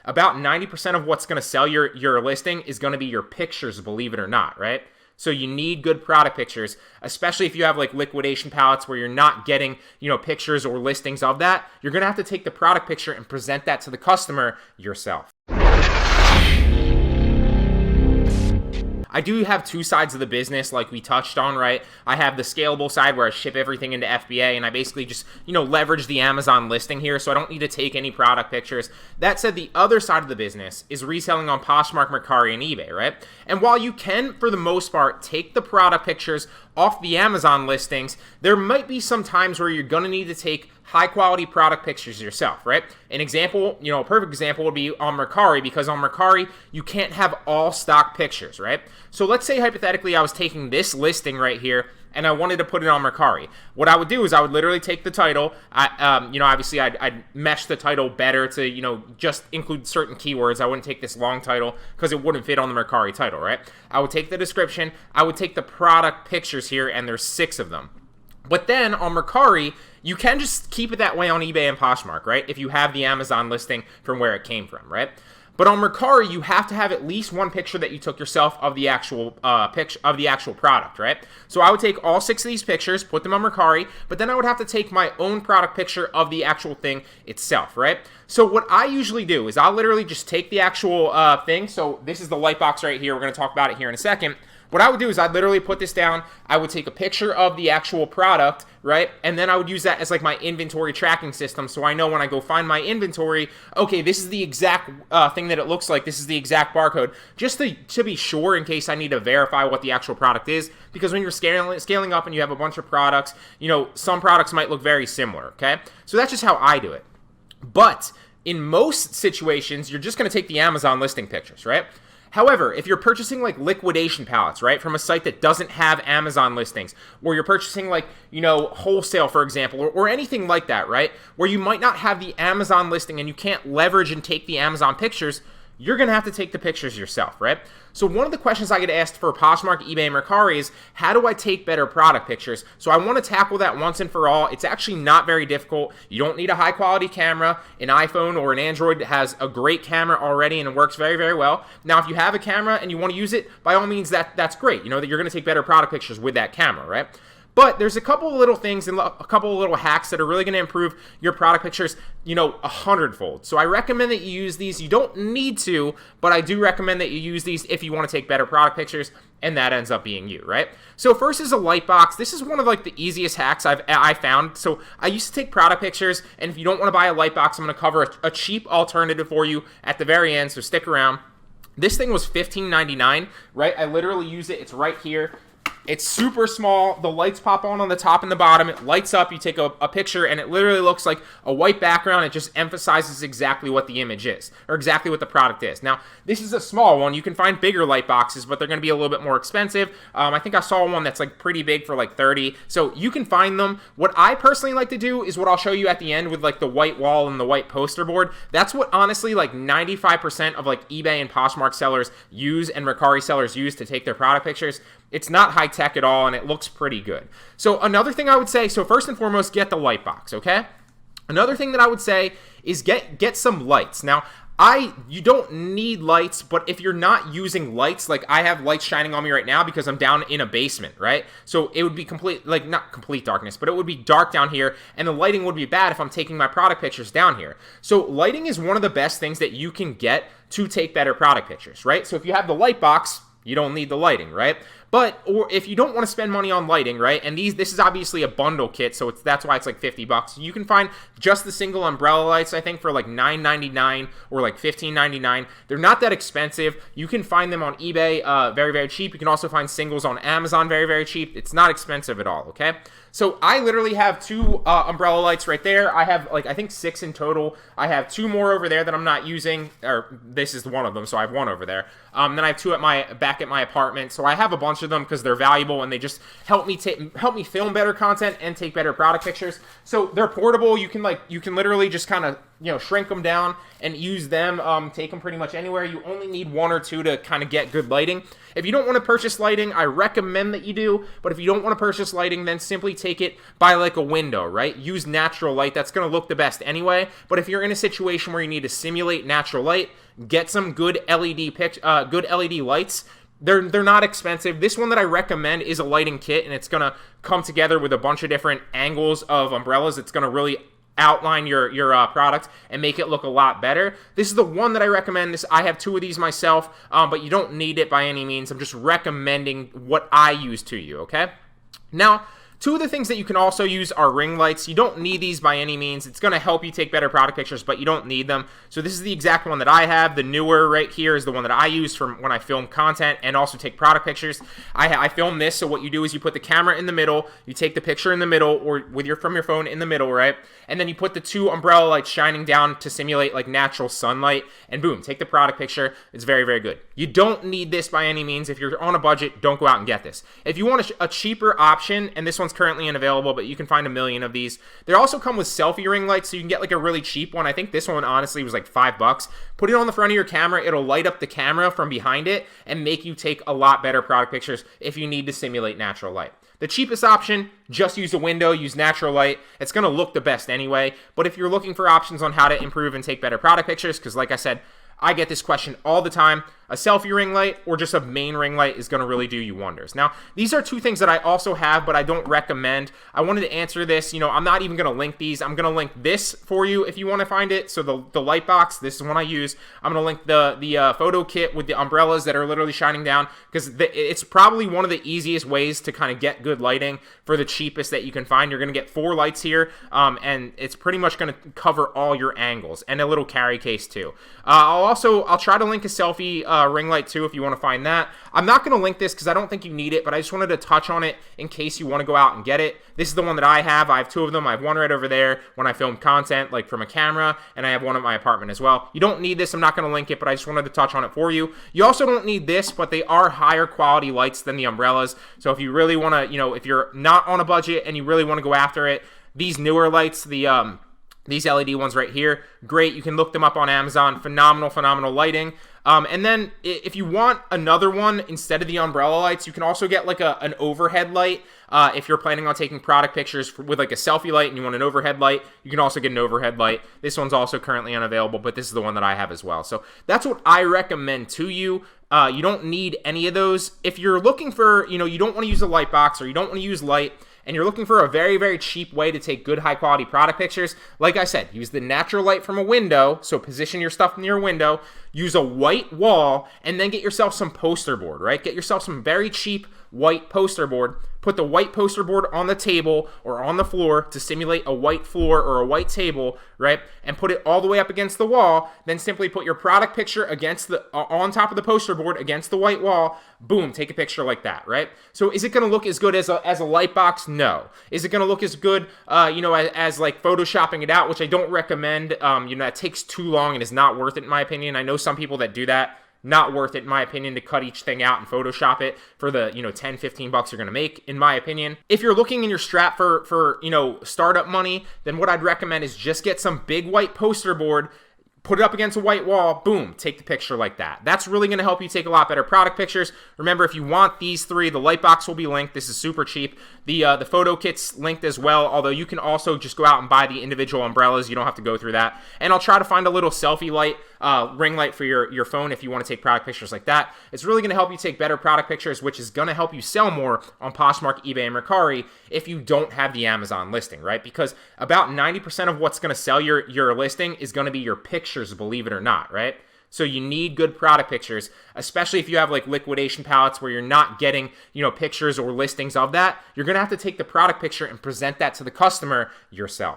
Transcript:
about 90% of what's going to sell your listing is going to be your pictures, believe it or not, right? So you need good product pictures, especially if you have like liquidation palettes where you're not getting, pictures or listings of that. You're going to have to take the product picture and present that to the customer yourself. I do have two sides of the business like we touched on, right? I have the scalable side where I ship everything into FBA and I basically just, leverage the Amazon listing here, so I don't need to take any product pictures. That said, the other side of the business is reselling on Poshmark, Mercari, and eBay, right? And while you can, for the most part, take the product pictures off the Amazon listings, there might be some times where you're going to need to take high quality product pictures yourself, right? An example, a perfect example would be on Mercari, because on Mercari, you can't have all stock pictures, right? So let's say hypothetically I was taking this listing right here and I wanted to put it on Mercari. What I would do is I would literally take the title. Obviously I'd mesh the title better to, just include certain keywords. I wouldn't take this long title because it wouldn't fit on the Mercari title, right? I would take the description. I would take the product pictures here, and there's 6 of them. But then on Mercari, you can just keep it that way on eBay and Poshmark, right? If you have the Amazon listing from where it came from, right? But on Mercari, you have to have at least one picture that you took yourself of the actual product, right? So I would take all 6 of these pictures, put them on Mercari, but then I would have to take my own product picture of the actual thing itself, right? So what I usually do is I'll literally just take the actual thing. So this is the light box right here. We're going to talk about it here in a second. What I would do is I'd literally put this down. I would take a picture of the actual product, right? And then I would use that as like my inventory tracking system. So I know when I go find my inventory, okay, this is the exact thing that it looks like. This is the exact barcode, just to be sure in case I need to verify what the actual product is. Because when you're scaling up and you have a bunch of products, some products might look very similar, okay? So that's just how I do it. But in most situations, you're just going to take the Amazon listing pictures, right? However, if you're purchasing like liquidation pallets, right, from a site that doesn't have Amazon listings, where you're purchasing like, wholesale, for example, or anything like that, right, where you might not have the Amazon listing and you can't leverage and take the Amazon pictures, you're going to have to take the pictures yourself, right? So one of the questions I get asked for Poshmark, eBay, and Mercari is, how do I take better product pictures? So I want to tackle that once and for all. It's actually not very difficult. You don't need a high quality camera. An iPhone or an Android has a great camera already and it works very, very well. Now, if you have a camera and you want to use it, by all means, that's great. That you're going to take better product pictures with that camera, right? But there's a couple of little things and a couple of little hacks that are really going to improve your product pictures, 100-fold. So I recommend that you use these. You don't need to, but I do recommend that you use these if you want to take better product pictures, and that ends up being you, right? So first is a light box. This is one of like the easiest hacks I found. So I used to take product pictures, and if you don't want to buy a light box, I'm going to cover a cheap alternative for you at the very end, so stick around. This thing was $15.99, right? I literally use it. It's right here. It's super small. The lights pop on the top and the bottom. It lights up. You take a picture, and it literally looks like a white background. It just emphasizes exactly what the image is, or exactly what the product is. Now, this is a small one. You can find bigger light boxes, but they're going to be a little bit more expensive. I think I saw one that's like pretty big for like $30. So you can find them. What I personally like to do is what I'll show you at the end with like the white wall and the white poster board. That's what honestly like 95% of like eBay and Poshmark sellers use and Mercari sellers use to take their product pictures. It's not high tech at all, and it looks pretty good. So another thing I would say, so first and foremost, get the light box, okay? Another thing that I would say is get some lights. Now, you don't need lights, but if you're not using lights, like I have lights shining on me right now because I'm down in a basement, right? So it would be not complete darkness, but it would be dark down here, and the lighting would be bad if I'm taking my product pictures down here. So lighting is one of the best things that you can get to take better product pictures, right? So if you have the light box, you don't need the lighting, right? Or if you don't want to spend money on lighting, right? And this is obviously a bundle kit, so that's why it's like $50. You can find just the single umbrella lights, I think, for like $9.99 or like $15.99. They're not that expensive. You can find them on eBay very, very cheap. You can also find singles on Amazon very, very cheap. It's not expensive at all, okay? So I literally have 2 umbrella lights right there. I have like, I think 6 in total. I have 2 more over there that I'm not using, or this is one of them, so I have 1 over there. Then I have 2 back at my apartment. So I have a bunch of of them because they're valuable and they just help me film better content and take better product pictures. So they're portable. You can literally just kind of shrink them down and use them. Take them pretty much anywhere. You only need one or two to kind of get good lighting. If you don't want to purchase lighting, I recommend that you do. But if you don't want to purchase lighting, then simply take it by like a window, right? Use natural light. That's going to look the best anyway. But if you're in a situation where you need to simulate natural light, get some good LED lights. They're not expensive. This one that I recommend is a lighting kit, and it's going to come together with a bunch of different angles of umbrellas. It's going to really outline your product and make it look a lot better. This is the one that I recommend. I have two of these myself, but you don't need it by any means. I'm just recommending what I use to you, okay? Now, two of the things that you can also use are ring lights. You don't need these by any means. It's going to help you take better product pictures, but you don't need them. So this is the exact one that I have. The newer right here is the one that I use from when I film content and also take product pictures. I film this, so what you do is you put the camera in the middle, you take the picture in the middle, or from your phone in the middle, right? And then you put the two umbrella lights shining down to simulate like natural sunlight, and boom, take the product picture. It's very, very good. You don't need this by any means. If you're on a budget, don't go out and get this. If you want a cheaper option, and this one's currently unavailable, but you can find a million of these. They also come with selfie ring lights, so you can get like a really cheap one. I think this one honestly was like $5. Put it on the front of your camera. It'll light up the camera from behind it and make you take a lot better product pictures if you need to simulate natural light. The cheapest option, just use a window, use natural light. It's going to look the best anyway. But if you're looking for options on how to improve and take better product pictures, because like I said, I get this question all the time. A selfie ring light or just a main ring light is going to really do you wonders. Now, these are two things that I also have, but I don't recommend. I wanted to answer this. I'm not even going to link these. I'm going to link this for you if you want to find it. So the light box, this is one I use. I'm going to link the photo kit with the umbrellas that are literally shining down, because it's probably one of the easiest ways to kind of get good lighting for the cheapest that you can find. You're going to get 4 lights here, and it's pretty much going to cover all your angles, and a little carry case too. I'll try to link a selfie ring light too if you want to find that. I'm not going to link this because I don't think you need it, but I just wanted to touch on it in case you want to go out and get it. This is the one that I have. I have 2 of them. I have one right over there when I film content like from a camera, and I have one at my apartment as well. You don't need this. I'm not going to link it, but I just wanted to touch on it for you. You also don't need this, but they are higher quality lights than the umbrellas. So if you really want to, if you're not on a budget and you really want to go after it, these newer lights, these LED ones right here, great. You can look them up on Amazon. Phenomenal lighting. And then if you want another one instead of the umbrella lights, you can also get like an overhead light. If you're planning on taking product pictures with like a selfie light and you want an overhead light, you can also get an overhead light. This one's also currently unavailable, but this is the one that I have as well. So that's what I recommend to you. You don't need any of those. If you're looking for, you don't want to use a light box or you don't want to use light, and you're looking for a very, very cheap way to take good, high-quality product pictures, like I said, use the natural light from a window, so position your stuff near a window, use a white wall, and then get yourself some poster board, right? Get yourself some very cheap white poster board. Put the white poster board on the table or on the floor to simulate a white floor or a white table, right? And put it all the way up against the wall. Then simply put your product picture on top of the poster board against the white wall. Boom, take a picture like that, right? So is it going to look as good as a light box? No. Is it going to look as good, as like photoshopping it out, which I don't recommend. That takes too long and is not worth it in my opinion. I know some people that do that. Not worth it, in my opinion, to cut each thing out and Photoshop it for the, 10, 15 bucks you're going to make, in my opinion. If you're looking in your strap for startup money, then what I'd recommend is just get some big white poster board, put it up against a white wall, boom, take the picture like that. That's really going to help you take a lot better product pictures. Remember, if you want these 3, the light box will be linked. This is super cheap. The photo kit's linked as well, although you can also just go out and buy the individual umbrellas. You don't have to go through that. And I'll try to find a little selfie light, ring light for your phone if you want to take product pictures like that. It's really going to help you take better product pictures, which is going to help you sell more on Poshmark, eBay, and Mercari if you don't have the Amazon listing, right? Because about 90% of what's going to sell your listing is going to be your pictures, believe it or not, right? So you need good product pictures, especially if you have like liquidation palettes where you're not getting, pictures or listings of that. You're going to have to take the product picture and present that to the customer yourself.